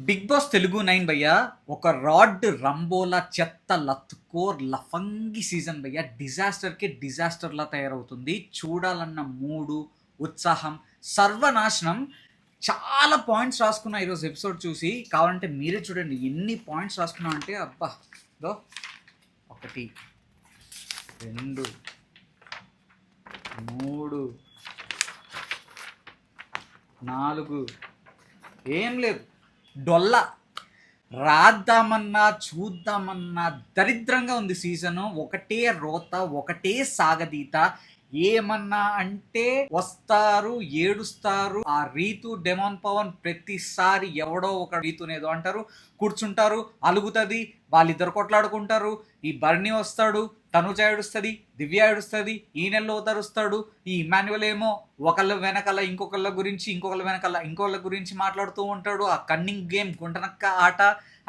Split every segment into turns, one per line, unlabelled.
Big Boss Telugu 9 భయ్యా ఒక rod రంబోలా చెత్త లత్కోర్ లఫంగి సీజన్ భయ్యా డిజాస్టర్కి డిజాస్టర్లా తయారవుతుంది. చూడాలన్న మూడు ఉత్సాహం సర్వనాశనం. చాలా పాయింట్స్ రాసుకున్నా ఈరోజు ఎపిసోడ్ చూసి. కావాలంటే మీరే చూడండి ఎన్ని పాయింట్స్ రాసుకున్నా అంటే అబ్బా దో 1 2 3 4 ఏం లేదు. డొల్ల రాద్దామన్నా చూద్దామన్నా దరిద్రంగా ఉంది సీజను. ఒకటే రోత, ఒకటే సాగదీత. ఏమన్నా అంటే వస్తారు, ఏడుస్తారు. ఆ రీతు డెమాన్ పవన్ ప్రతిసారి ఎవడో ఒక రీతునేదో అంటారు, కూర్చుంటారు, అలుగుతుంది, వాళ్ళిద్దరు కొట్లాడుకుంటారు. ఈ బర్నీ వస్తాడు, తనుజ ఏడుస్తుంది, దివ్య ఏడుస్తుంది, ఈ నెలలో తరుస్తాడు. ఈ ఇమాన్యువల్ ఏమో ఒకళ్ళ వెనకాల ఇంకొకళ్ళ గురించి, ఇంకొకళ్ళ వెనకాల ఇంకొకళ్ళ గురించి మాట్లాడుతూ ఉంటాడు. ఆ కన్నింగ్ గేమ్ గుంటనక్క ఆట.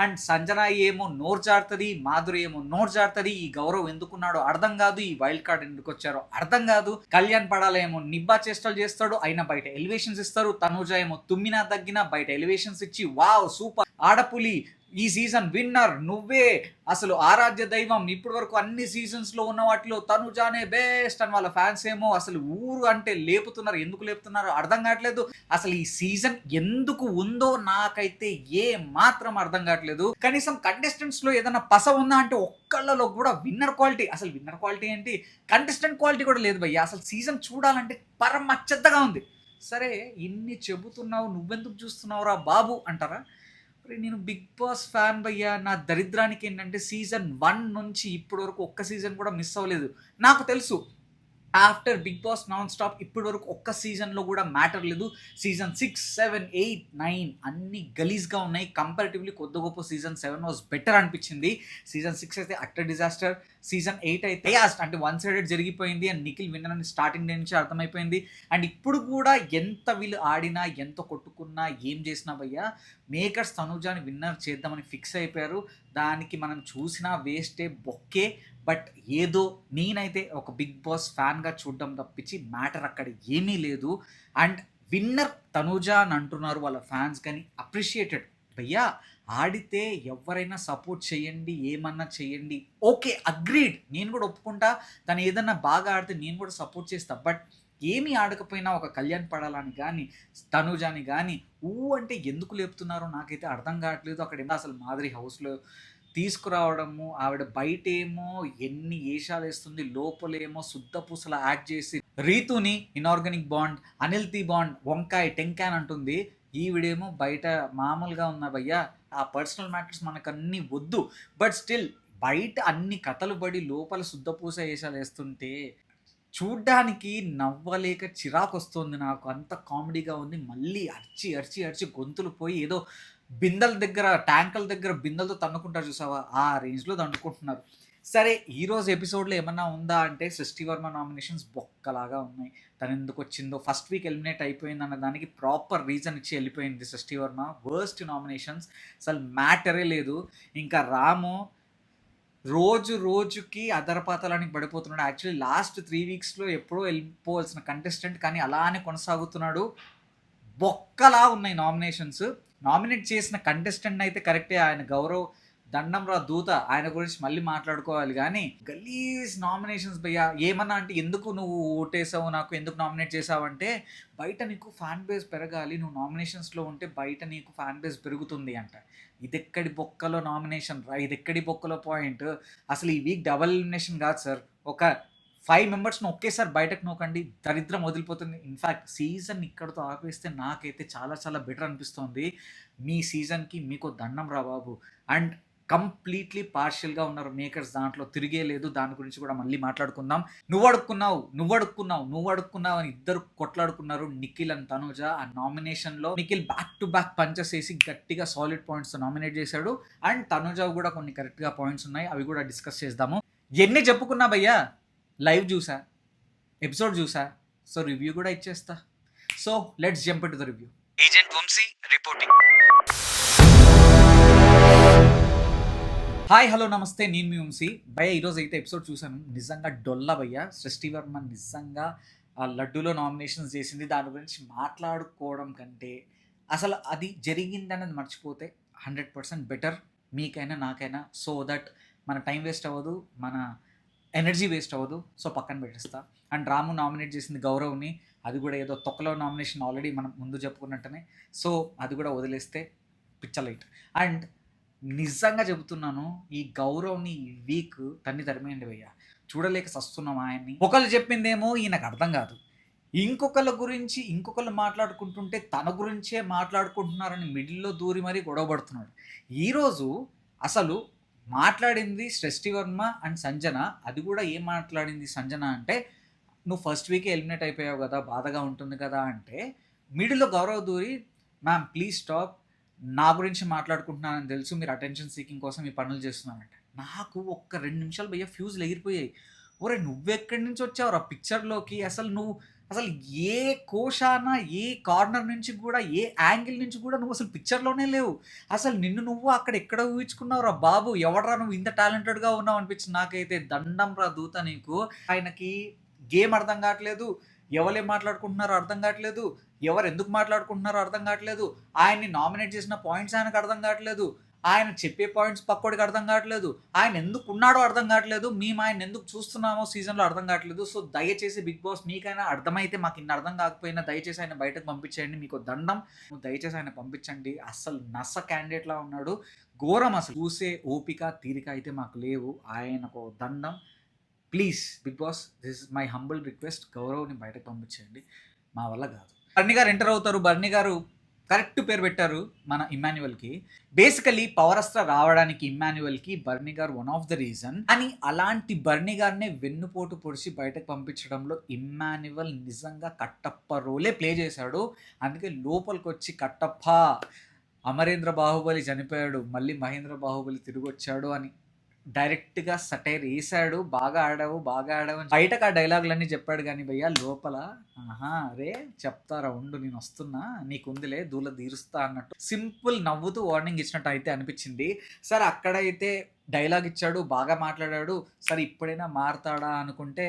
అండ్ సంజన ఏమో నోరు జారుతుంది, మాధురి ఏమో నోరు జారుతుంది. ఈ గౌరవ్ ఎందుకున్నాడో అర్థం కాదు, ఈ వైల్డ్ కార్డ్ ఎందుకు వచ్చారో అర్థం కాదు. కళ్యాణ్ పడాల ఏమో నిబ్బా చేష్టలు చేస్తాడు, అయినా బయట ఎలివేషన్స్ ఇస్తారు. తనుజ ఏమో తుమ్మినా తగ్గినా బయట ఎలివేషన్స్ ఇచ్చి వావ్ సూపర్ ఆడపులి, ఈ సీజన్ విన్నర్ నువ్వే, అసలు ఆరాధ్య దైవం, ఇప్పటి వరకు అన్ని సీజన్స్ లో ఉన్న వాటిలో తనుజానే బెస్ట్ అని వాళ్ళ ఫ్యాన్స్ ఏమో అసలు ఊరు అంటే లేపుతున్నారు. ఎందుకు లేపుతున్నారో అర్థం కావట్లేదు. అసలు ఈ సీజన్ ఎందుకు ఉందో నాకైతే ఏ మాత్రం అర్థం కావట్లేదు. కనీసం కంటెస్టెంట్స్ లో ఏదైనా పస ఉందా అంటే ఒక్కళ్ళలో కూడా విన్నర్ క్వాలిటీ, అసలు విన్నర్ క్వాలిటీ ఏంటి, కంటెస్టెంట్ క్వాలిటీ కూడా లేదు భయ్య. అసలు సీజన్ చూడాలంటే పరమ చెత్తగా ఉంది. సరే ఇన్ని చెబుతున్నావు, నువ్వెందుకు చూస్తున్నావురా బాబు అంటారా? నేను బిగ్ బాస్ ఫ్యాన్ భయ్యా. నా దరిద్రానికి ఏంటంటే సీజన్ 1 నుంచి ఇప్పటి వరకు ఒక్క సీజన్ కూడా మిస్ అవ్వలేదు. నాకు తెలుసు after Bigg Boss non stop ఇప్పటి వరకు ఒక్క సీజన్లో కూడా మ్యాటర్ లేదు. సీజన్ 6, 7, 8, 9 అన్ని గలీజ్గా ఉన్నాయి. కంపారిటివ్లీ కొద్ది గొప్ప సీజన్ 7 వాజ్ బెటర్ అనిపించింది. సీజన్ 6 అయితే అట్టర్ డిజాస్టర్. సీజన్ 8 అయితే అంటే వన్ సైడెడ్ జరిగిపోయింది. అండ్ నిఖిల్ విన్నర్ అని స్టార్టింగ్ డే నుంచి అర్థమైపోయింది. అండ్ ఇప్పుడు కూడా ఎంత వీళ్ళు ఆడినా, ఎంత కొట్టుకున్నా, ఏం చేసినా భయ్యా మేకర్స్ తనుజాని విన్నర్ చేద్దామని ఫిక్స్ అయిపోయారు. దానికి మనం చూసినా వేస్టే, బొక్కే. బట్ ఏదో నేనైతే ఒక బిగ్ బాస్ ఫ్యాన్గా చూడడం తప్పించి మ్యాటర్ అక్కడ ఏమీ లేదు. అండ్ విన్నర్ తనుజ అని అంటున్నారు వాళ్ళ ఫ్యాన్స్, కానీ అప్రిషియేటెడ్ భయ్యా. ఆడితే ఎవరైనా సపోర్ట్ చేయండి, ఏమన్నా చేయండి, ఓకే అగ్రీడ్, నేను కూడా ఒప్పుకుంటా. తను ఏదన్నా బాగా ఆడితే నేను కూడా సపోర్ట్ చేస్తా. బట్ ఏమీ ఆడకపోయినా ఒక కళ్యాణ్ పడాలని కానీ, తనుజాని కానీ అంటే ఎందుకు లేపుతున్నారో నాకైతే అర్థం కావట్లేదు. అక్కడ అసలు మాదిరి హౌస్లో తీసుకురావడము, ఆవిడ బయటేమో ఎన్ని ఏషాలు వేస్తుంది, లోపలేమో శుద్ధ పూసలా యాక్ట్ చేసి రీతుని ఇనార్గానిక్ బాండ్, అనిల్తి బాండ్, వంకాయ టెంకాయ్ అంటుంది. ఈవిడేమో బయట మామూలుగా ఉన్న భయ్యా. ఆ పర్సనల్ మ్యాటర్స్ మనకు అన్నీ వద్దు. బట్ స్టిల్ బయట అన్ని కథలు పడి లోపల శుద్ధ పూస ఏషాలు వేస్తుంటే చూడ్డానికి నవ్వలేక చిరాకు వస్తుంది నాకు. అంత కామెడీగా ఉంది. మళ్ళీ అరిచి అరిచి అరిచి గొంతులు పోయి ఏదో బిందెల దగ్గర, ట్యాంకుల దగ్గర బిందెలతో తన్నుకుంటారు చూసావా, ఆ రేంజ్లో తన్నుకుంటున్నారు. సరే ఈరోజు ఎపిసోడ్లో ఏమన్నా ఉందా అంటే సృష్టి వర్మ నామినేషన్స్ బొక్కలాగా ఉన్నాయి. తను ఎందుకు వచ్చిందో, ఫస్ట్ వీక్ ఎలిమినేట్ అయిపోయింది అన్న దానికి ప్రాపర్ రీజన్ ఇచ్చి వెళ్ళిపోయింది సృష్టి వర్మ. వర్స్ట్ నామినేషన్స్, అసలు మ్యాటరే లేదు. ఇంకా రాము రోజు రోజుకి అదరపాతాలని పడిపోతున్నాడు. యాక్చువల్లీ లాస్ట్ 3 వీక్స్లో ఎప్పుడో వెళ్ళిపోవాల్సిన కంటెస్టెంట్, కానీ అలానే కొనసాగుతున్నాడు. బొక్కలా ఉన్నాయి నామినేషన్స్. నామినేట్ చేసిన కంటెస్టెంట్ అయితే కరెక్టే, ఆయన గౌరవ్ దండం రా దూత, ఆయన గురించి మళ్ళీ మాట్లాడుకోవాలి. కానీ గలీజ్ నామినేషన్స్ భయ్యా. ఏమన్నా అంటే ఎందుకు నువ్వు ఓటేసావు, నాకు ఎందుకు నామినేట్ చేసావు అంటే, బయట నీకు ఫ్యాన్ బేస్ పెరగాలి, నువ్వు నామినేషన్స్లో ఉంటే బయట నీకు ఫ్యాన్ బేస్ పెరుగుతుంది అంట. ఇదెక్కడి బొక్కలో నామినేషన్ రా, ఇదెక్కడి బొక్కలో పాయింట్. అసలు ఈ వీక్ డబల్ ఎలిమినేషన్ కాదు సార్, ఒక 5 మెంబర్స్ని ఒకేసారి బయటకు నోకండి, దరిద్రం వదిలిపోతుంది. ఇన్ఫ్యాక్ట్ సీజన్ ఇక్కడితో ఆపేస్తే నాకైతే చాలా చాలా బెటర్ అనిపిస్తుంది. మీ సీజన్కి మీకు దండం రా బాబు. అండ్ కంప్లీట్లీ పార్షియల్గా ఉన్నారు మేకర్స్, దాంట్లో తిరిగే లేదు. దాని గురించి కూడా మళ్ళీ మాట్లాడుకుందాం. నువ్వు అడుక్కున్నావు అని ఇద్దరు కొట్లాడుకున్నారు, నిఖిల్ అండ్ తనుజ. ఆ నామినేషన్లో Nikhil back to back punches వేసి గట్టిగా సాలిడ్ పాయింట్స్ నామినేట్ చేశాడు. అండ్ తనుజ కూడా కొన్ని కరెక్ట్గా పాయింట్స్ ఉన్నాయి, అవి కూడా డిస్కస్ చేద్దాము. ఎన్ని చెప్పుకున్నా భయ్యా, లైవ్ చూసా, ఎపిసోడ్ చూసా, సో రివ్యూ కూడా ఇచ్చేస్తా. So let's jump to the review. Agent Vamshi reporting. Hi hello నమస్తే, నేను మీ వంశీ భయ్య. ఈరోజు అయితే ఎపిసోడ్ చూసాను, నిజంగా డొల్ల భయ్య. సృష్టి వర్మ నిజంగా ఆ లడ్డూలో నామినేషన్స్ చేసింది. దాని గురించి మాట్లాడుకోవడం కంటే అసలు అది జరిగిందనేది మర్చిపోతే 100% బెటర్ మీకైనా నాకైనా. సో దట్ మన టైం వేస్ట్ అవ్వదు, మన ఎనర్జీ వేస్ట్ అవ్వదు. సో పక్కన పెట్టేస్తా. అండ్ రాము నామినేట్ చేసింది గౌరవ్ని, అది కూడా ఏదో తొక్కలో నామినేషన్ ఆల్రెడీ మనం ముందు చెప్పుకున్నట్టనే. సో అది కూడా వదిలేస్తే పిచ్చలైట్. అండ్ నిజంగా చెబుతున్నాను, ఈ గౌరవ్ని ఈ వీక్ తరిమేయండి భయ్య. చూడలేక సస్తున్నాం ఆయన్ని. ఒకళ్ళు చెప్పిందేమో ఈయనకు అర్థం కాదు, ఇంకొకళ్ళ గురించి ఇంకొకళ్ళు మాట్లాడుకుంటుంటే తన గురించే మాట్లాడుకుంటున్నారని మిడిల్లో దూరి మరీ గొడవ పడుతున్నాడు. ఈరోజు అసలు మాట్లాడింది సృష్టి వర్మ అండ్ సంజన. అది కూడా ఏం మాట్లాడింది సంజన అంటే, నువ్వు ఫస్ట్ వీకే ఎలిమినేట్ అయిపోయావు కదా, బాధగా ఉంటుంది కదా అంటే, మిడిల్లో గౌరవ్ దూరి, మ్యామ్ ప్లీజ్ స్టాప్, నా గురించి మాట్లాడుకుంటున్నానని తెలుసు, మీరు అటెన్షన్ సీకింగ్ కోసం ఈ పనులు చేస్తున్నానంటే. నాకు ఒక్క 2 నిమిషాలు భయ్య ఫ్యూజ్లు ఎగిరిపోయాయి. ఒరే నువ్వెక్కడి నుంచి వచ్చావురా పిక్చర్లోకి, అసలు ఏ కోశాన ఏ కార్నర్ నుంచి కూడా ఏ యాంగిల్ నుంచి కూడా నువ్వు అసలు పిక్చర్లోనే లేవు. అసలు నిన్ను నువ్వు అక్కడ ఎక్కడ ఊహించుకున్నావురా బాబు, ఎవడరా నువ్వు ఇంత టాలెంటెడ్గా ఉన్నావు అనిపించింది నాకైతే. దండం రా దూత నీకు. ఆయనకి గేమ్ అర్థం కావట్లేదు, ఎవరేం మాట్లాడుకుంటున్నారో అర్థం కావట్లేదు, ఎవరు ఎందుకు మాట్లాడుకుంటున్నారో అర్థం కావట్లేదు, ఆయన్ని నామినేట్ చేసిన పాయింట్స్ ఆయనకు అర్థం కావట్లేదు, ఆయన చెప్పే పాయింట్స్ పక్కోడికి అర్థం కావట్లేదు, ఆయన ఎందుకు ఉన్నాడో అర్థం కావట్లేదు, మేము ఆయన ఎందుకు చూస్తున్నామో సీజన్లో అర్థం కావట్లేదు. సో దయచేసి బిగ్ బాస్ మీకైనా అర్థమైతే, మాకు ఇన్ని అర్థం కాకపోయినా దయచేసి ఆయన బయటకు పంపించేయండి, మీకు దండం, దయచేసి ఆయన పంపించండి. అస్సలు నస క్యాండిడేట్లా ఉన్నాడు, ఘోరం. అసలు చూసే ఓపిక తీరిక అయితే మాకు లేవు. ఆయనకు దండం. Please Big Boss, this is my humble request, గౌరవ్ని బయటకు పంపించండి, మా వల్ల కాదు. బర్నీ గారు ఎంటర్ అవుతారు. బర్నీ గారు కరెక్ట్ పేరు పెట్టారు మన ఇమ్మాన్యువల్కి. బేసికలీ పవరస్త్ర రావడానికి ఇమ్మాన్యువల్కి బర్నీ గారు వన్ ఆఫ్ ద రీజన్. అని అలాంటి బర్నీ గారినే వెన్నుపోటు పొడిచి బయటకు పంపించడంలో ఇమ్మాన్యువల్ నిజంగా కట్టప్ప రోలే ప్లే చేశాడు. అందుకే లోపలికి వచ్చి కట్టప్ప, అమరేంద్ర బాహుబలి చనిపోయాడు, మళ్ళీ మహేంద్ర బాహుబలి తిరిగి వచ్చాడు అని డైరెక్ట్గా సటైర్ వేసాడు. బాగా ఆడావు అని బయటకు ఆ డైలాగులన్నీ చెప్పాడు. కానీ భయ్యా లోపల అరే చెప్తారా ఉండు, నేను వస్తున్నా, నీకుందిలే దూల తీరుస్తా అన్నట్టు సింపుల్ నవ్వుతూ వార్నింగ్ ఇచ్చినట్టు అయితే అనిపించింది. సరే అక్కడైతే డైలాగ్ ఇచ్చాడు, బాగా మాట్లాడాడు, సరే ఇప్పుడైనా మారతాడా అనుకుంటే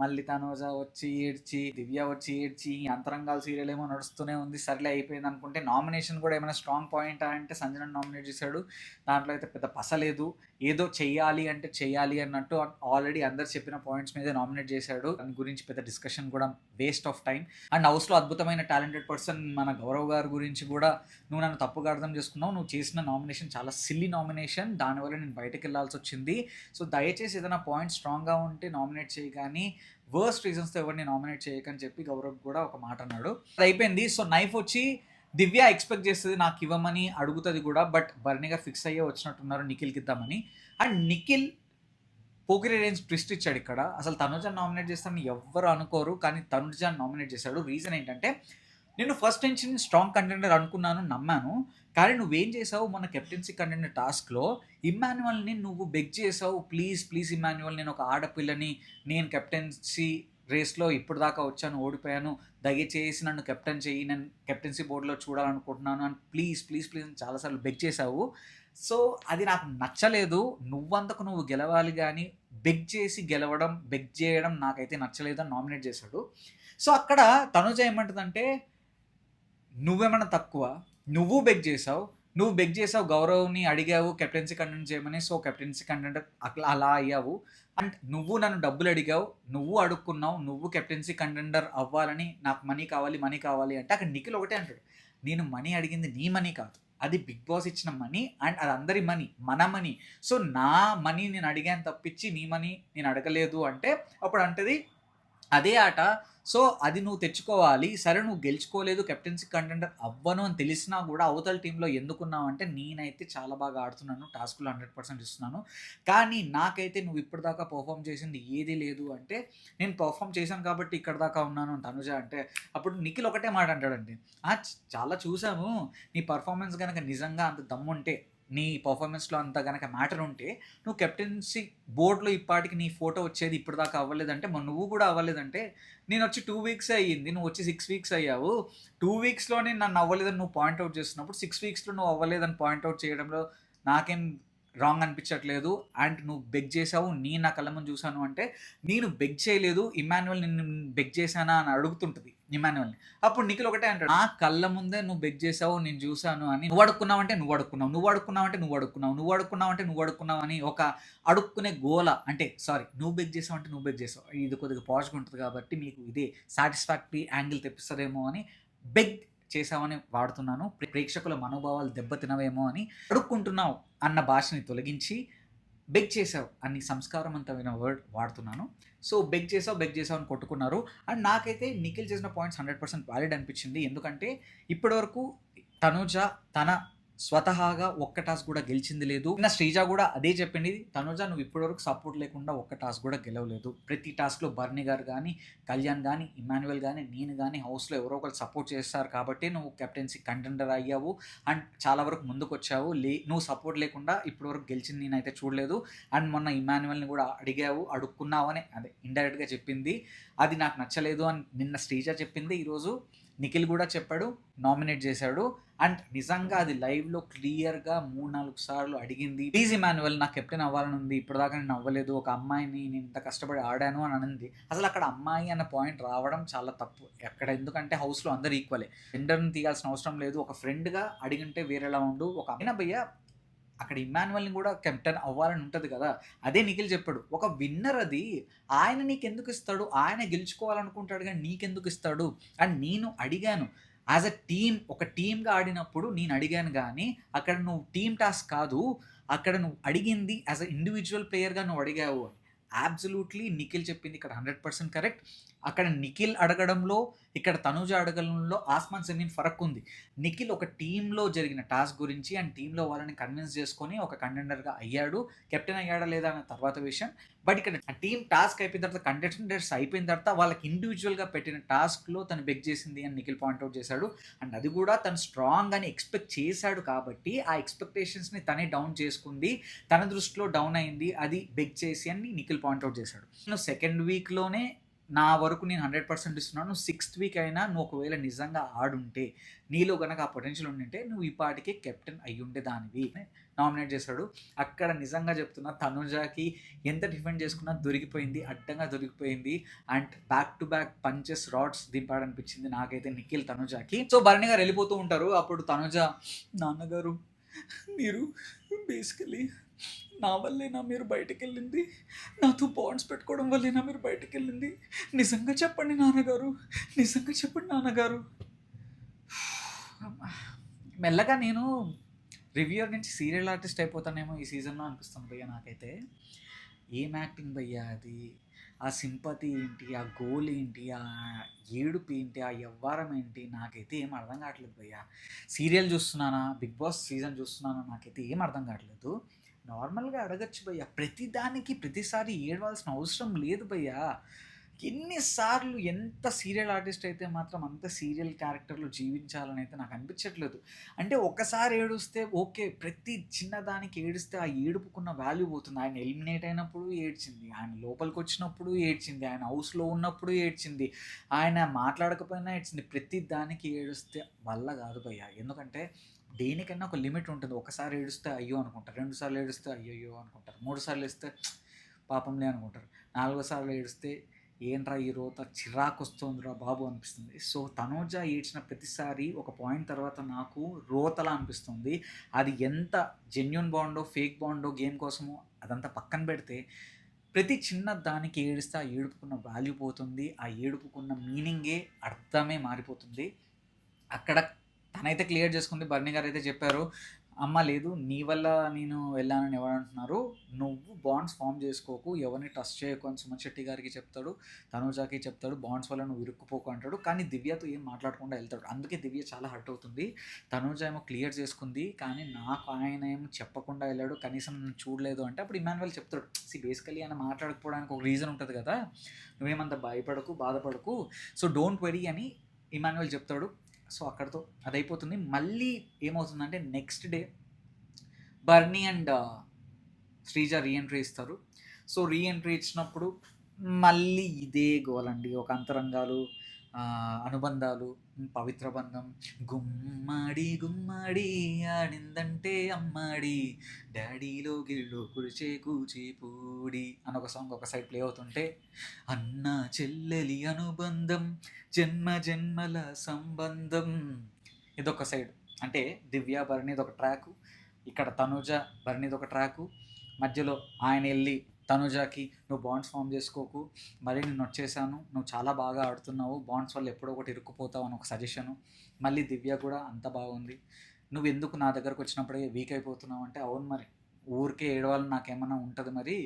మళ్ళీ తనోజ వచ్చి ఏడ్చి, దివ్య వచ్చి ఏడ్చి, అంతరంగాల సీరియల్ ఏమో నడుస్తూనే ఉంది, సర్లే అయిపోయింది అనుకుంటే నామినేషన్ కూడా ఏమైనా స్ట్రాంగ్ పాయింటా అంటే సంజన నామినేట్ చేశాడు. దాంట్లో అయితే పెద్ద పసలేదు, ఏదో చెయ్యాలి అంటే చెయ్యాలి అన్నట్టు ఆల్రెడీ అందరు చెప్పిన పాయింట్స్ మీద నామినేట్ చేశాడు. దాని గురించి పెద్ద డిస్కషన్ కూడా వేస్ట్ ఆఫ్ టైం. అండ్ హౌస్లో అద్భుతమైన టాలెంటెడ్ పర్సన్ మన గౌరవ్ గారి గురించి కూడా, నువ్వు నన్ను తప్పుగా అర్థం చేసుకున్నావు, నువ్వు చేసిన నామినేషన్ చాలా సిల్లీ నామినేషన్, దానివల్ల నేను బయటకు వెళ్ళాల్సి వచ్చింది. సో దయచేసి ఏదైనా పాయింట్ స్ట్రాంగ్గా ఉంటే నామినేట్ చేయి, కానీ వర్స్ట్ రీజన్స్తో ఎవరిని నామినేట్ చేయకని చెప్పి గౌరవ్ కూడా ఒక మాట అన్నాడు. అది అయిపోయింది. సో నైఫ్ వచ్చి దివ్య ఎక్స్పెక్ట్ చేస్తుంది నాకు ఇవ్వమని, అడుగుతుంది కూడా, బట్ బర్నీ గారు ఫిక్స్ అయ్యే వచ్చినట్టున్నారు నిఖిల్కి ఇద్దామని. And Nikhil Pokiri range twist ఇచ్చాడు ఇక్కడ. అసలు తనుజాన్ నామినేట్ చేస్తానని ఎవ్వరు అనుకోరు, కానీ తనుజాన్ నామినేట్ చేశాడు. రీజన్ ఏంటంటే, నేను ఫస్ట్ నుంచి స్ట్రాంగ్ కంటెండర్ అనుకున్నాను, నమ్మాను, కానీ నువ్వేం చేసావు మన కెప్టెన్సీ కంటెండర్ టాస్క్లో ఇమ్మాన్యువల్ని నువ్వు బెగ్ చేసావు, ప్లీజ్ ఇమ్మాన్యువల్, నేను ఒక ఆడపిల్లని, నేను కెప్టెన్సీ రేస్లో ఇప్పుడు దాకా వచ్చాను, ఓడిపోయాను, దయచేసి నన్ను కెప్టెన్ చెయ్యి, నేను కెప్టెన్సీ బోర్డులో చూడాలనుకుంటున్నాను అని ప్లీజ్ చాలాసార్లు బెగ్ చేసావు. సో అది నాకు నచ్చలేదు. నువ్వంతకు నువ్వు గెలవాలి, కానీ బెగ్ చేసి గెలవడం, బెగ్ చేయడం నాకైతే నచ్చలేదు అని నామినేట్ చేశాడు. సో అక్కడ తనుజ ఏమంటుందంటే, నువ్వేమన్నా తక్కువ, నువ్వు బెగ్ చేసావు, గౌరవ్ని అడిగావు కెప్టెన్సీ కంటెంట్ చేయమని, సో కెప్టెన్సీ కంటెంట్ అలా అయ్యావు. అండ్ నువ్వు నన్ను డబ్బులు అడిగావు, నువ్వు అడుక్కున్నావు, నువ్వు కెప్టెన్సీ కంటెండర్ అవ్వాలని, నాకు మనీ కావాలి అంటే అక్కడ నిఖిల్ ఒకటే అంటాడు, నేను మనీ అడిగింది నీ మనీ కాదు, అది బిగ్ బాస్ ఇచ్చిన మనీ, అండ్ అది అందరి మనీ, మన మనీ. సో నా మనీ నేను అడిగాను తప్పించి నీ మనీ నేను అడగలేదు అంటే, అప్పుడు అంటది అదే ఆట, సో అది నువ్వు తెచ్చుకోవాలి. సరే నువ్వు గెలుచుకోలేదు, కెప్టెన్సీ కంటెండర్ అవ్వను అని తెలిసినా కూడా అవతల టీంలో ఎందుకున్నావు అంటే, నేనైతే చాలా బాగా ఆడుతున్నాను, టాస్క్లో 100% ఇస్తున్నాను, కానీ నాకైతే నువ్వు ఇప్పటిదాకా పర్ఫామ్ చేసింది ఏదీ లేదు అంటే, నేను పర్ఫామ్ చేశాను కాబట్టి ఇక్కడ దాకా ఉన్నాను అని తనుజ అంటే, అప్పుడు నిఖిల్ ఒకటే మాట అంటాడండి, చాలా చూసాము, నీ పర్ఫార్మెన్స్ కనుక నిజంగా అంత దమ్ముంటే, నీ పర్ఫార్మెన్స్లో అంత కనుక మ్యాటర్ ఉంటే, నువ్వు కెప్టెన్సీ బోర్డులో ఇప్పటికి నీ ఫోటో వచ్చేది, ఇప్పుడు దాకా అవ్వలేదంటే, నువ్వు కూడా అవ్వలేదంటే, నేను వచ్చి 2 వీక్స్ అయ్యింది, నువ్వు వచ్చి 6 వీక్స్ అయ్యావు, 2 వీక్స్లోనే నన్ను అవ్వలేదని నువ్వు పాయింట్అవుట్ చేస్తున్నప్పుడు 6 వీక్స్లో నువ్వు అవ్వలేదని పాయింట్అవుట్ చేయడంలో నాకేం రాంగ్ అనిపించట్లేదు. అండ్ నువ్వు బెగ్ చేసావు, నేను నా కళ్ళ ముందు చూసాను అంటే, నేను బెగ్ చేయలేదు, ఇమ్మాన్యుయల్ నిన్ను బెగ్ చేశానా అని అడుగుతుంటది ఇమ్మాన్యుయల్‌ని. అప్పుడు నిఖిల్ ఒకటే అంటాడు, నా కళ్ళ ముందే నువ్వు బెగ్ చేసావు, నేను చూసాను అని. నువ్వు అడుక్కున్నావంటే నువ్వు అడుక్కున్నావు, నువ్వు అడుక్కున్నావంటే నువ్వు అడుక్కున్నావు, నువ్వు అడుక్కున్నావంటే నువ్వు అడుక్కున్నావు అని ఒక అడుక్కునే గోల. అంటే సారీ, నువ్వు బెగ్ చేసావంటే నువ్వు బెగ్ చేసావు. ఇది కొద్దిగా పాజిటివ్‌గా ఉంటది కాబట్టి మీకు ఇదే సాటిస్ఫాక్టరీ యాంగిల్ తెప్పిస్తదేమో అని బెగ్ చేసావని వాడుతున్నాను. ప్రేక్షకుల మనోభావాలు దెబ్బతినవేమో అని. అడుక్కుంటున్నావు అన్న భాషని తొలగించి బెగ్ చేసావు అని సంస్కారవంతమైన వర్డ్ వాడుతున్నాను. సో బెగ్ చేసావు అని కొట్టుకున్నారు. అండ్ నాకైతే నిఖిల్ చేసిన పాయింట్స్ 100% వాలిడ్ అనిపించింది. ఎందుకంటే ఇప్పటివరకు తనుజ తన స్వతహాగా ఒక్క టాస్క్ కూడా గెలిచింది లేదు. నిన్న శ్రీజ కూడా అదే చెప్పింది, తనుజ నువ్వు ఇప్పటివరకు సపోర్ట్ లేకుండా ఒక్క టాస్క్ కూడా గెలవలేదు. ప్రతి టాస్క్లో బర్నీ గారు కానీ, కళ్యాణ్ కానీ, ఇమాన్యుయల్ కానీ, నేను కానీ హౌస్లో ఎవరో ఒకరు సపోర్ట్ చేస్తారు కాబట్టి నువ్వు కెప్టెన్సీ కంటెండర్ అయ్యావు అండ్ చాలా వరకు ముందుకు వచ్చావు. నువ్వు సపోర్ట్ లేకుండా ఇప్పటివరకు గెలిచింది నేనైతే చూడలేదు. అండ్ మొన్న ఇమాన్యుయల్ని కూడా అడుక్కున్నావు అని అదే ఇండైరెక్ట్గా చెప్పింది. అది నాకు నచ్చలేదు అని నిన్న శ్రీజ చెప్పింది. ఈరోజు నిఖిల్ కూడా చెప్పాడు, నామినేట్ చేశాడు. అండ్ నిజంగా అది లైవ్లో క్లియర్గా 3-4 సార్లు అడిగింది, ప్లీజ్ ఇమాన్యుయల్ నాకు కెప్టెన్ అవ్వాలని ఉంది, ఇప్పటిదాకా నేను అవ్వలేదు, ఒక అమ్మాయిని నేను ఇంత కష్టపడి ఆడాను అని అనింది. అసలు అక్కడ అమ్మాయి అన్న పాయింట్ రావడం చాలా తప్పు అక్కడ. ఎందుకంటే హౌస్లో అందరు ఈక్వలే, జెండర్ని తీయాల్సిన అవసరం లేదు. ఒక ఫ్రెండ్గా అడిగింటే వేరేలా ఉండు. ఒక అమ్మాయి భయ్య అక్కడ ఇమాన్యుయల్ని కూడా కెప్టెన్ అవ్వాలని ఉంటుంది కదా. అదే నిఖిల్ చెప్పాడు, ఒక విన్నర్ అది, ఆయన నీకెందుకు ఇస్తాడు, ఆయన గెలుచుకోవాలనుకుంటాడు కానీ నీకెందుకు ఇస్తాడు. అండ్ నేను అడిగాను యాజ్ అ టీమ్, ఒక టీమ్గా ఆడినప్పుడు నేను అడిగాను కానీ అక్కడ నువ్వు టీమ్ టాస్క్ కాదు, అక్కడ నువ్వు అడిగింది యాజ్ అ ఇండివిజువల్ ప్లేయర్గా నువ్వు అడిగావు. అబ్సల్యూట్లీ నిఖిల్ చెప్పింది ఇక్కడ 100% కరెక్ట్. అక్కడ నిఖిల్ అడగడంలో, ఇక్కడ తనుజ అడగడంలో ఆస్మాన్ జమీన్ ఫరక్ ఉంది. నిఖిల్ ఒక టీంలో జరిగిన టాస్క్ గురించి అండ్ టీంలో వాళ్ళని కన్విన్స్ చేసుకొని ఒక కంటెండర్గా అయ్యాడు. కెప్టెన్ అయ్యాడా లేదా అన్న తర్వాత విషయం. బట్ ఇక్కడ టీం టాస్క్ అయిపోయిన తర్వాత, కంటెండర్స్ అయిపోయిన తర్వాత వాళ్ళకి ఇండివిజువల్గా పెట్టిన టాస్క్లో తను బెగ్ చేసింది అని నిఖిల్ పాయింట్అవుట్ చేశాడు. అండ్ అది కూడా తను స్ట్రాంగ్ అని ఎక్స్పెక్ట్ చేశాడు కాబట్టి ఆ ఎక్స్పెక్టేషన్స్ని తనే డౌన్ చేసుకుంది, తన దృష్టిలో డౌన్ అయింది, అది బెగ్ చేసి అని నిఖిల్ పాయింట్అవుట్ చేశాడు. నేను సెకండ్ వీక్లోనే నా వరకు నేను 100% ఇస్తున్నాను. నువ్వు 6th వీక్ అయినా నువ్వు ఒకవేళ నిజంగా ఆడుంటే, నీలో కనుక ఆ పొటెన్షియల్ ఉండింటే నువ్వు ఈ పాటికి కెప్టెన్ అయ్యి ఉండే దానివి నామినేట్ చేశాడు. అక్కడ నిజంగా చెప్తున్నా, తనుజాకి ఎంత డిఫెండ్ చేసుకున్నా దొరికిపోయింది, అడ్డంగా దొరికిపోయింది. And back to back punches, rods దింపాడనిపించింది నాకైతే నిఖిల్ తనుజాకి. సో భరణి గారు వెళ్ళిపోతూ ఉంటారు. అప్పుడు తనుజ, నాన్నగారు మీరు బేసికలీ నా వల్లేనా మీరు బయటకు వెళ్ళింది, నాతో బాండ్స్ పెట్టుకోవడం వల్లేనా మీరు బయటకు వెళ్ళింది, నిజంగా చెప్పండి నాన్నగారు, నిజంగా చెప్పండి నాన్నగారు. మెల్లగా నేను రివ్యూయర్ నుంచి సీరియల్ ఆర్టిస్ట్ అయిపోతానేమో ఈ సీజన్లో అనిపిస్తుంది భయ్య నాకైతే. ఏం యాక్టింగ్ భయ్య అది, ఆ సింపతి ఏంటి, ఆ గోల్ ఏంటి, ఆ ఏడుపు ఏంటి, ఆ యవ్వారం ఏంటి, నాకైతే ఏం అర్థం కావట్లేదు భయ్య. సీరియల్ చూస్తున్నానా, బిగ్ బాస్ సీజన్ చూస్తున్నానా, నాకైతే ఏం అర్థం కావట్లేదు. నార్మల్గా అడగచ్చు భయ్య, ప్రతిదానికి ప్రతిసారి ఏడవలసిన అవసరం లేదు భయ్య. ఎన్నిసార్లు ఎంత సీరియల్ ఆర్టిస్ట్ అయితే మాత్రం అంత సీరియల్ క్యారెక్టర్లు జీవించాలని అయితే నాకు అనిపించట్లేదు. అంటే ఒకసారి ఏడుస్తే ఓకే, ప్రతి చిన్నదానికి ఏడిస్తే ఆ ఏడుపుకున్న వాల్యూ పోతుంది. ఆయన ఎలిమినేట్ అయినప్పుడు ఏడ్చింది, ఆయన లోపలికి వచ్చినప్పుడు ఏడ్చింది, ఆయన హౌస్లో ఉన్నప్పుడు ఏడ్చింది, ఆయన మాట్లాడకపోయినా ఏడ్చింది. ప్రతి దానికి ఏడిస్తే వల్ల కాదు భయ్య. ఎందుకంటే దేనికైనా ఒక లిమిట్ ఉంటుంది. ఒకసారి ఏడుస్తే అయ్యో అనుకుంటారు, 2 సార్లు ఏడిస్తే అయ్యయ్యో అనుకుంటారు, 3 సార్లు వేస్తే పాపంలే అనుకుంటారు, 4 సార్లు ఏడిస్తే ఏంట్రా ఈ రోత చిరాకు వస్తుందిరా బాబు అనిపిస్తుంది. సో తనూజ ఏడ్చిన ప్రతిసారి ఒక పాయింట్ తర్వాత నాకు రోతలా అనిపిస్తుంది. అది ఎంత జెన్యున్ బాండో ఫేక్ బాండో గేమ్ కోసమో అదంతా పక్కన పెడితే, ప్రతి చిన్న దానికి ఏడిస్తే ఆ ఏడుపుకున్న వాల్యూ పోతుంది, ఆ ఏడుపుకున్న మీనింగే అర్థమే మారిపోతుంది. అక్కడ తనైతే క్లియర్ చేసుకుంది. బర్నీ గారు అయితే చెప్పారు, అమ్మ లేదు నీ వల్ల నేను వెళ్ళానని ఎవరు అంటున్నారు, నువ్వు బాండ్స్ ఫామ్ చేసుకోకు, ఎవరిని ట్రస్ట్ చేయకు అని సుమన్ శెట్టి గారికి చెప్తాడు, తనూజాకి చెప్తాడు, బాండ్స్ వల్ల నువ్వు ఇరుక్కుపోకు అంటాడు. కానీ దివ్యతో ఏం మాట్లాడకుండా వెళ్తాడు. అందుకే దివ్య చాలా హర్ట్ అవుతుంది. తనూజ ఏమో క్లియర్ చేసుకుంది, కానీ నాకు ఆయన ఏమో చెప్పకుండా వెళ్ళాడు, కనీసం నన్ను చూడలేదు అంటే అప్పుడు ఇమాన్యుయల్ చెప్తాడు, బేసికలీ ఆయన మాట్లాడకపోవడానికి ఒక రీజన్ ఉంటుంది కదా, నువ్వేమంత భయపడకు బాధపడకు, సో డోంట్ వరీ అని ఇమాన్యుయల్ చెప్తాడు. సో అక్కడితో అదైపోతుంది. మళ్ళీ ఏమవుతుందంటే next day Bharani and Sreeja reentry ఇస్తారు. సో రీఎంట్రీ ఇచ్చినప్పుడు మళ్ళీ ఇదే గోలండి, ఒక అంతరంగాలు, అనుబంధాలు, పవిత్ర బంధం. గుమ్మడి గుమ్మడి ఆడిందంటే అమ్మాడి, డాడీలో గిల్లు కురిచే కూచిపూడి అని ఒక సాంగ్ ఒక సైడ్ ప్లే అవుతుంటే, అన్న చెల్లెలి అనుబంధం జన్మ జన్మల సంబంధం ఇదొక సైడ్. అంటే దివ్య భరణిది ఒక ట్రాకు, ఇక్కడ తనుజ భరణిది ఒక ట్రాకు, మధ్యలో ఆయన వెళ్ళి తనుజాకి నువ్వు బాండ్స్ ఫామ్ చేసుకోకు, మళ్ళీ నేను వచ్చేసాను, నువ్వు చాలా బాగా ఆడుతున్నావు, బాండ్స్ వల్ల ఎప్పుడో ఒకటి ఇరుక్కుపోతావు అని ఒక సజెషను. మళ్ళీ దివ్య కూడా అంత బాగుంది, నువ్వు ఎందుకు నా దగ్గరకు వచ్చినప్పుడే వీక్ అయిపోతున్నావు అంటే, అవును మరి ఊరికే ఏడవాలని నాకేమన్నా ఉంటుంది మరి,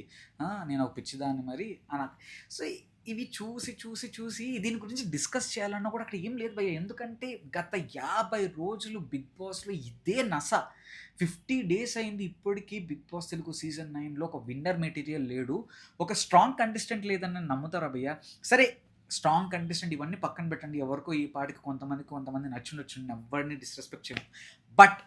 నేను ఒక పిచ్చిదాన్ని మరి అని. సో ఇవి చూసి చూసి చూసి దీని గురించి డిస్కస్ చేయాలన్నా కూడా అక్కడ ఏం లేదు భయ్య. ఎందుకంటే గత 50 రోజులు బిగ్ బాస్లో ఇదే నస. 50 డేస్ అయింది ఇప్పటికీ బిగ్ బాస్ తెలుగు సీజన్ 9లో ఒక విన్నర్ మెటీరియల్ లేడు, ఒక స్ట్రాంగ్ కంటెస్టెంట్ లేదని నమ్ముతారా భయ్య? సరే స్ట్రాంగ్ కంటెస్టెంట్ ఇవన్నీ పక్కన పెట్టండి, ఎవరికో ఈ పాటికి కొంతమంది నచ్చుండొచ్చు, ఎవరిని డిస్రెస్పెక్ట్ చేయను. But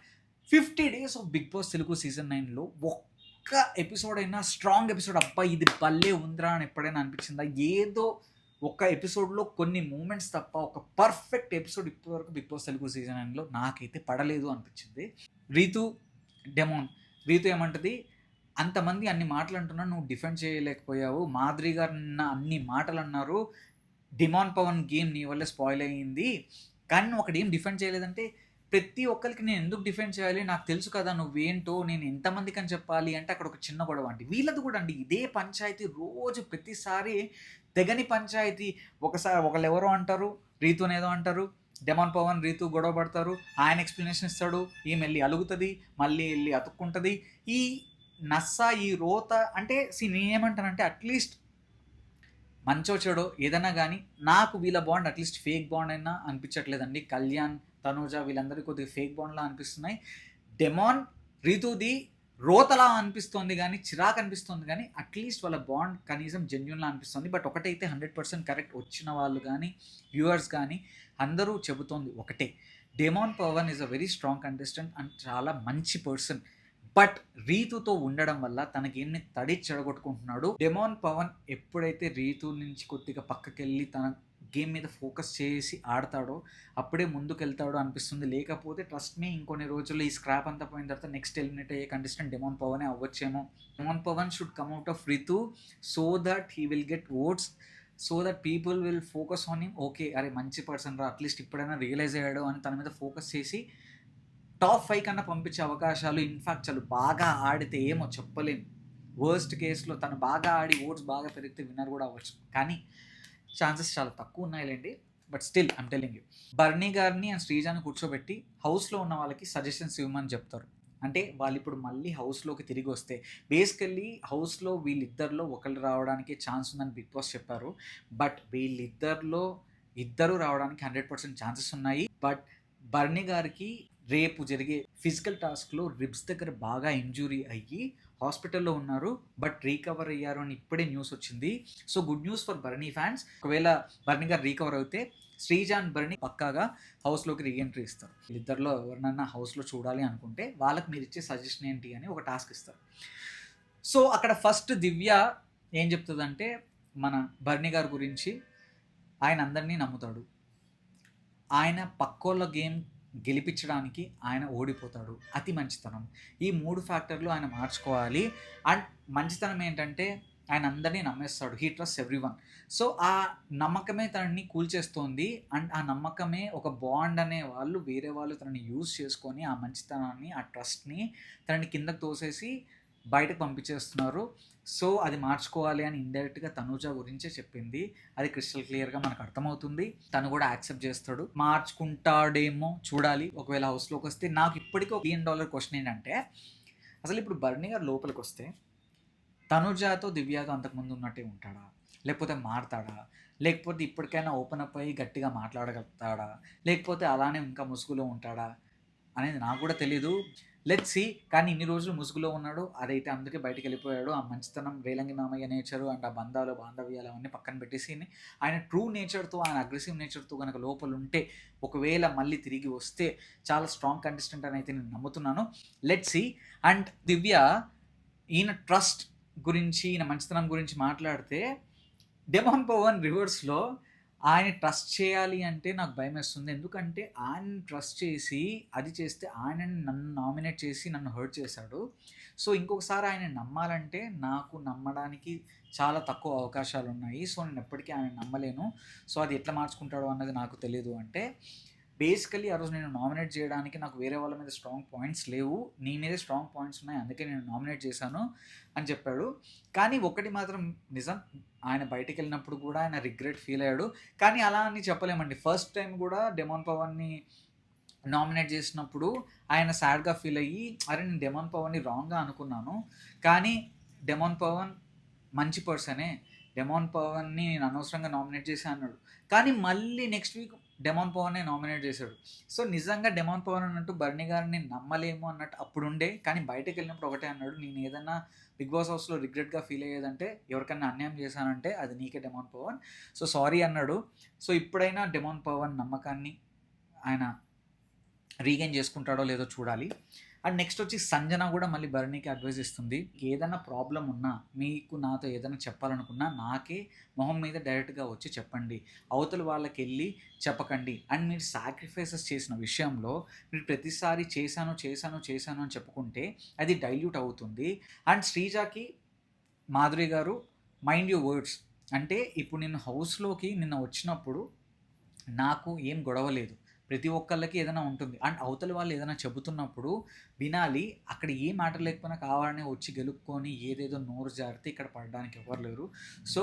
50 days of Big Boss Telugu season 9లో ఒక్క ఎపిసోడ్ అయినా స్ట్రాంగ్ ఎపిసోడ్, అబ్బా ఇది భలే ఉందిరా అని ఎప్పుడైనా అనిపించిందా? ఏదో ఒక ఎపిసోడ్లో కొన్ని మూమెంట్స్ తప్ప ఒక పర్ఫెక్ట్ ఎపిసోడ్ ఇప్పటివరకు బిగ్ బాస్ తెలుగు సీజన్ 9లో నాకైతే పడలేదు అనిపించింది. రీతు డెమోన్, రీతు ఏమంటది, అంతమంది అన్ని మాటలు అంటున్నా నువ్వు డిఫెండ్ చేయలేకపోయావు, మాధురి గారు నిన్న అన్ని మాటలు అన్నారు, డిమాన్ పవన్ గేమ్ నీ వల్ల స్పాయిల్ అయ్యింది, కానీ నువ్వు ఒకటి ఏం డిఫెండ్ చేయలేదంటే, ప్రతి ఒక్కరికి నేను ఎందుకు డిఫెండ్ చేయాలి, నాకు తెలుసు కదా నువ్వేంటో, నేను ఎంతమందికి అని చెప్పాలి అంటే అక్కడ ఒక చిన్న గొడవ అండి. వీళ్ళది కూడా అండి ఇదే పంచాయతీ, రోజు ప్రతిసారి తెగని పంచాయతీ. ఒకసారి ఒకళ్ళు ఎవరో అంటారు, రీతునేదో అంటారు, డెమాన్ పవన్ రీతు గొడవ పడతారు, ఆయన ఎక్స్ప్లెనేషన్ ఇస్తాడు, ఈమె వెళ్ళి అలుగుతుంది, మళ్ళీ వెళ్ళి అతుక్కుంటుంది. ఈ నస్స ఈ రోత అంటే నేనేమంటానంటే, అట్లీస్ట్ మంచో చెడో ఏదైనా కానీ నాకు వీళ్ళ బాండ్ అట్లీస్ట్ ఫేక్ బాండ్ అయినా అనిపించట్లేదండి. కళ్యాణ్ తనూజ వీళ్ళందరికీ కొద్దిగా ఫేక్ బాండ్లా అనిపిస్తున్నాయి. డెమాన్ రీతుది రోతలా అనిపిస్తుంది కానీ, చిరాకు అనిపిస్తుంది కానీ, అట్లీస్ట్ వాళ్ళ బాండ్ కనీసం జెన్యున్లా అనిపిస్తుంది. బట్ ఒకటైతే 100% కరెక్ట్, వచ్చిన వాళ్ళు కానీ వ్యూవర్స్ కానీ అందరూ చెబుతోంది ఒకటే, demon Pavan is a very strong contestant and చాలా మంచి పర్సన్. బట్ రీతుతో ఉండడం వల్ల తనకి ఎన్ని తడి చెడగొట్టుకుంటున్నాడు. డెమాన్ పవన్ ఎప్పుడైతే రీతు నుంచి కొద్దిగా పక్కకెళ్ళి తన గేమ్ మీద ఫోకస్ చేసి ఆడతాడో అప్పుడే ముందుకెళ్తాడో అనిపిస్తుంది. లేకపోతే ట్రస్ట్ మీ ఇంకొన్ని రోజుల్లో ఈ స్క్రాప్ అంతా పోయిన తర్వాత నెక్స్ట్ ఎలిమినేట్ అయ్యే కంటెస్టెంట్ డెమాన్ పవనే అవ్వచ్చేమో. Demon Pavan should come out of Rithu so that he will get votes, so that people will focus on him. Okay అరే మంచి పర్సన్ రా, అట్లీస్ట్ ఇప్పుడైనా రియలైజ్ అయ్యాడు అని తన మీద ఫోకస్ చేసి టాప్ 5 కన్నా పంపించే అవకాశాలు, ఇన్ఫాక్ట్ చాలా బాగా ఆడితే ఏమో చెప్పలేం, వర్స్ట్ కేసులో తను బాగా ఆడి ఓట్స్ బాగా పెరిగితే విన్నర్ కూడా అవ్వచ్చు, కానీ ఛాన్సెస్ చాలా తక్కువ ఉన్నాయిలేండి. But still I'm telling you, Bharani గారిని అండ్ శ్రీజాని కూర్చోబెట్టి హౌస్లో ఉన్న వాళ్ళకి సజెషన్స్ ఇవ్వమని చెప్తారు. అంటే వాళ్ళు ఇప్పుడు మళ్ళీ హౌస్లోకి తిరిగి వస్తే, బేసికల్లీ హౌస్లో వీళ్ళిద్దరిలో ఒకళ్ళు రావడానికి ఛాన్స్ ఉందని బిగ్ బాస్ చెప్పారు. బట్ వీళ్ళిద్దరిలో ఇద్దరు రావడానికి 100% ఛాన్సెస్ ఉన్నాయి. బట్ బర్నీ గారికి రేపు జరిగే ఫిజికల్ టాస్క్లో రిబ్స్ దగ్గర బాగా ఇంజురీ అయ్యి హాస్పిటల్లో ఉన్నారు, బట్ రీకవర్ అయ్యారు అని ఇప్పుడే న్యూస్ వచ్చింది. So good news for Bharani fans. ఒకవేళ బర్నీ గారు రీకవర్ అయితే శ్రీజ అండ్ బర్నీ పక్కాగా హౌస్లోకి రీఎంట్రీ ఇస్తారు. ఇద్దరిలో ఎవరినైనా హౌస్లో చూడాలి అనుకుంటే వాళ్ళకి మీరు ఇచ్చే సజెషన్ ఏంటి అని ఒక టాస్క్ ఇస్తారు. సో అక్కడ ఫస్ట్ దివ్య ఏం చెప్తుందంటే, మన బర్నీ గారి గురించి, ఆయన అందరినీ నమ్ముతాడు, ఆయన పక్కోళ్ళ గేమ్ గెలిపించడానికి ఆయన ఓడిపోతాడు, అతి మంచితనం. ఈ 3 ఫ్యాక్టర్లు ఆయన మార్చుకోవాలి. అండ్ మంచితనం ఏంటంటే ఆయన అందరినీ నమ్మేస్తాడు, హీ ట్రస్ట్ ఎవ్రీవన్. సో ఆ నమ్మకమే తనని కూల్చేస్తోంది. అండ్ ఆ నమ్మకమే ఒక బాండ్ అనే వాళ్ళు వేరే వాళ్ళు తనని యూజ్ చేసుకొని ఆ మంచితనాన్ని, ఆ ట్రస్ట్ని తనని కిందకు తోసేసి బయటకు పంపించేస్తున్నారు. సో అది మార్చుకోవాలి అని ఇండైరెక్ట్గా తనూజ గురించే చెప్పింది. అది క్రిస్టల్ క్లియర్గా మనకు అర్థమవుతుంది. తను కూడా యాక్సెప్ట్ చేస్తాడు, మార్చుకుంటాడేమో చూడాలి. ఒకవేళ హౌస్లోకి వస్తే నాకు ఇప్పటికీ $1 బిలియన్ క్వశ్చన్ ఏంటంటే, అసలు ఇప్పుడు బర్నీ గారు లోపలికి వస్తే తనుజాతో దివ్యతో అంతకుముందు ఉన్నట్టే ఉంటాడా, లేకపోతే మారతాడా, లేకపోతే ఇప్పటికైనా ఓపెన్ అప్ అయ్యి గట్టిగా మాట్లాడగలుగుతాడా, లేకపోతే అలానే ఇంకా ముసుగులో ఉంటాడా అనేది నాకు కూడా తెలీదు. Let's see. కానీ ఇన్ని రోజులు ముసుగులో ఉన్నాడు, అదైతే అందుకే బయటకు వెళ్ళిపోయాడు. ఆ మంచితనం, రేలంగి మామయ్య నేచరు అండ్ ఆ బంధాలు బాంధవ్యాలు అవన్నీ పక్కన పెట్టేసి ఆయన ట్రూ నేచర్తో, ఆయన అగ్రెసివ్ నేచర్తో కనుక లోపల ఉంటే, ఒకవేళ మళ్ళీ తిరిగి వస్తే చాలా స్ట్రాంగ్ కంటెస్టెంట్ అని అయితే నేను నమ్ముతున్నాను. Let's see. అండ్ దివ్య ఈయన ట్రస్ట్ గురించి, ఈయన మంచితనం గురించి మాట్లాడితే, డెమాన్ పవన్ రివర్స్లో ఆయన ట్రస్ట్ చేయాలి అంటే నాకు భయమేస్తుంది. ఎందుకంటే ఆయనని ట్రస్ట్ చేసి అది చేస్తే ఆయనని నన్ను నామినేట్ చేసి నన్ను హర్ట్ చేశాడు. సో, ఇంకొకసారి ఆయనని నమ్మాలంటే నాకు నమ్మడానికి చాలా తక్కువ అవకాశాలున్నాయి. సో, నేనెప్పటికీ ఆయనని నమ్మలేను. సో, అది ఎట్లా మార్చుకుంటాడో అన్నది నాకు తెలీదు అంటే బేసికల్లీ ఆ రోజు నేను నామినేట్ చేయడానికి నాకు వేరే వాళ్ళ మీద స్ట్రాంగ్ పాయింట్స్ లేవు. నీ మీదే స్ట్రాంగ్ పాయింట్స్ ఉన్నాయి. అందుకే నేను నామినేట్ చేశాను అని చెప్పాడు. కానీ ఒకటి మాత్రం నిజం. ఆయన బయటికెళ్ళినప్పుడు కూడా ఆయన రిగ్రెట్ ఫీల్ అయ్యాడు. కానీ అలా అని చెప్పలేమండి. ఫస్ట్ టైం కూడా డెమాన్ పవన్‌ని నామినేట్ చేసినప్పుడు ఆయన సాడ్‌గా ఫీల్ అయ్యి, అరే! నేను డెమాన్ పవన్‌ని రాంగ్‌గా అనుకున్నాను. కానీ డెమాన్ పవన్ మంచి పర్సనే. డెమాన్ పవన్‌ని నేను అనవసరంగా నామినేట్ చేశా అన్నాడు. కానీ మళ్ళీ నెక్స్ట్ వీక్ డెమాన్ పవన్‌నే నామినేట్ చేశాడు. సో, నిజంగా డెమాన్ పవన్ అన్నట్టు బర్నీ గారిని నమ్మలేము అన్నట్టు అప్పుడుండే. కానీ బయటకెళ్ళినప్పుడు ఒకటే అన్నాడు. నేను ఏదన్నా బిగ్ బాస్ హౌస్‌లో రిగ్రెట్‌గా ఫీల్ అయ్యేదంటే ఎవరికన్నా అన్యాయం చేశానంటే అది నీకే డెమాన్ పవన్. సో, సారీ అన్నాడు. సో, ఇప్పుడైనా డెమాన్ పవన్ నమ్మకాన్ని ఆయన రీగెయిన్ చేసుకుంటాడో లేదో చూడాలి. అండ్ నెక్స్ట్ వచ్చి సంజన కూడా మళ్ళీ భరణికి అడ్వైస్ ఇస్తుంది. ఏదైనా ప్రాబ్లం ఉన్నా, మీకు నాతో ఏదైనా చెప్పాలనుకున్నా నాకే మొహం మీద డైరెక్ట్‌గా వచ్చి చెప్పండి. అవతల వాళ్ళకెళ్ళి చెప్పకండి. అండ్ మీరు సాక్రిఫైసెస్ చేసిన విషయంలో మీరు ప్రతిసారి చేశాను అని చెప్పుకుంటే అది డైల్యూట్ అవుతుంది. అండ్ శ్రీజాకి మాధురి గారు మైండ్ యువర్ వర్డ్స్. అంటే ఇప్పుడు నేను హౌస్‌లోకి నిన్న వచ్చినప్పుడు నాకు ఏం గొడవ లేదు. ప్రతి ఒక్కళ్ళకి ఏదైనా ఉంటుంది. అండ్ అవతల వాళ్ళు ఏదైనా చెబుతున్నప్పుడు వినాలి. అక్కడ ఏ మ్యాటర్ లేకపోయినా కావాలనే వచ్చి గెలుక్కొని ఏదేదో నోరు జారితే ఇక్కడ పడడానికి ఎవరు లేరు. సో,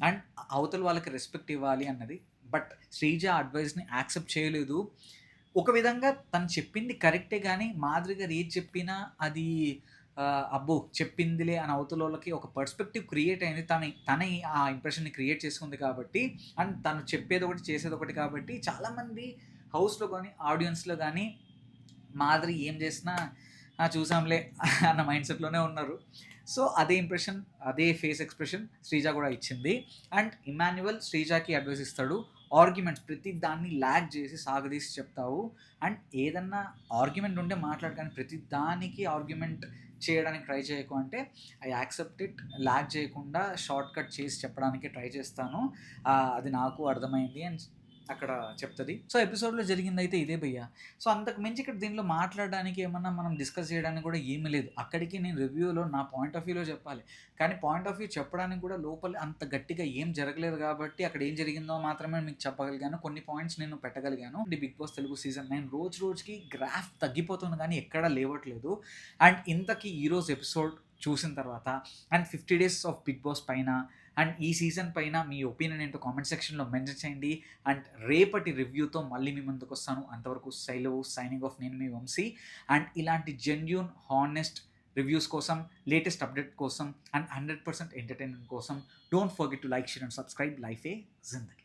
అండ్ అవతల వాళ్ళకి రెస్పెక్ట్ ఇవ్వాలి అన్నది. బట్ శ్రీజ అడ్వైస్‌ని యాక్సెప్ట్ చేయలేదు. ఒక విధంగా తను చెప్పింది కరెక్టే గానీ, మాధురి గారు ఏది చెప్పినా అది అబ్బో! చెప్పిందిలే అని అవతలోళ్ళకి ఒక పర్స్పెక్టివ్ క్రియేట్ అయింది. తనే ఆ ఇంప్రెషన్‌ని క్రియేట్ చేసుకుంది కాబట్టి, అండ్ తను చెప్పేదొకటి, చేసేదొకటి కాబట్టి చాలామంది హౌస్‌లో గానీ, ఆడియన్స్‌లో గానీ మాధురి ఏం చేసినా చూసాంలే అన్న మైండ్ సెట్‌లోనే ఉన్నారు. సో, అదే ఇంప్రెషన్, అదే ఫేస్ ఎక్స్‌ప్రెషన్ శ్రీజ కూడా ఇచ్చింది. అండ్ ఇమ్మాన్యుయల్ శ్రీజాకి అడ్వైస్ ఇస్తాడు. ఆర్గ్యుమెంట్స్ ప్రతి దాన్ని లాగ్ చేసి సాగదీసి చెప్తావు. అండ్ ఏదన్నా ఆర్గ్యుమెంట్ ఉంటే మాట్లాడు, కానీ ప్రతి దానికి ఆర్గ్యుమెంట్ చేయడానికి ట్రై చేయకు అంటే ఐ యాక్సెప్ట్ ఇట్. లాగ్ చేయకుండా షార్ట్ కట్ చేసి చెప్పడానికి ట్రై చేస్తాను. అది నాకు అర్థమైంది అని అక్కడ చెప్తది. సో, ఎపిసోడ్‌లో జరిగిందైతే ఇదే భయ్యా. సో, అంతకు మించి ఇక్కడ దీనిలో మాట్లాడడానికి ఏమన్నా మనం డిస్కస్ చేయడానికి కూడా ఏమీ లేదు. అక్కడికి నేను రివ్యూలో నా పాయింట్ ఆఫ్ వ్యూలో చెప్పాలి. కానీ పాయింట్ ఆఫ్ వ్యూ చెప్పడానికి కూడా లోపల అంత గట్టిగా ఏం జరగలేదు కాబట్టి అక్కడ ఏం జరిగిందో మాత్రమే మీకు చెప్పగలిగాను. కొన్ని పాయింట్స్ నేను పెట్టగలిగాను. ఈ బిగ్ బాస్ తెలుగు సీజన్ 9 రోజు రోజుకి గ్రాఫ్ తగ్గిపోతుంది కానీ ఎక్కడా లేవట్లేదు. అండ్ ఇంతకీ ఈరోజు ఎపిసోడ్ చూసిన తర్వాత and 50 days of Big Boss పైన అండ్ ఈ సీజన్ పైన మీ ఒపీనియన్ ఏంటో కామెంట్ సెక్షన్‌లో మెన్షన్ చేయండి. అండ్ రేపటి రివ్యూతో మళ్ళీ మీ ముందుకొస్తాను. అంతవరకు సెలవు. Signing off. నేను మీ వంశీ. అండ్ ఇలాంటి జెన్యూన్, హానెస్ట్ రివ్యూస్ కోసం, లేటెస్ట్ అప్డేట్ కోసం అండ్ 100% ఎంటర్‌టైన్‌మెంట్ కోసం don't forget to like, share and subscribe. Life ఏ జిందగీ.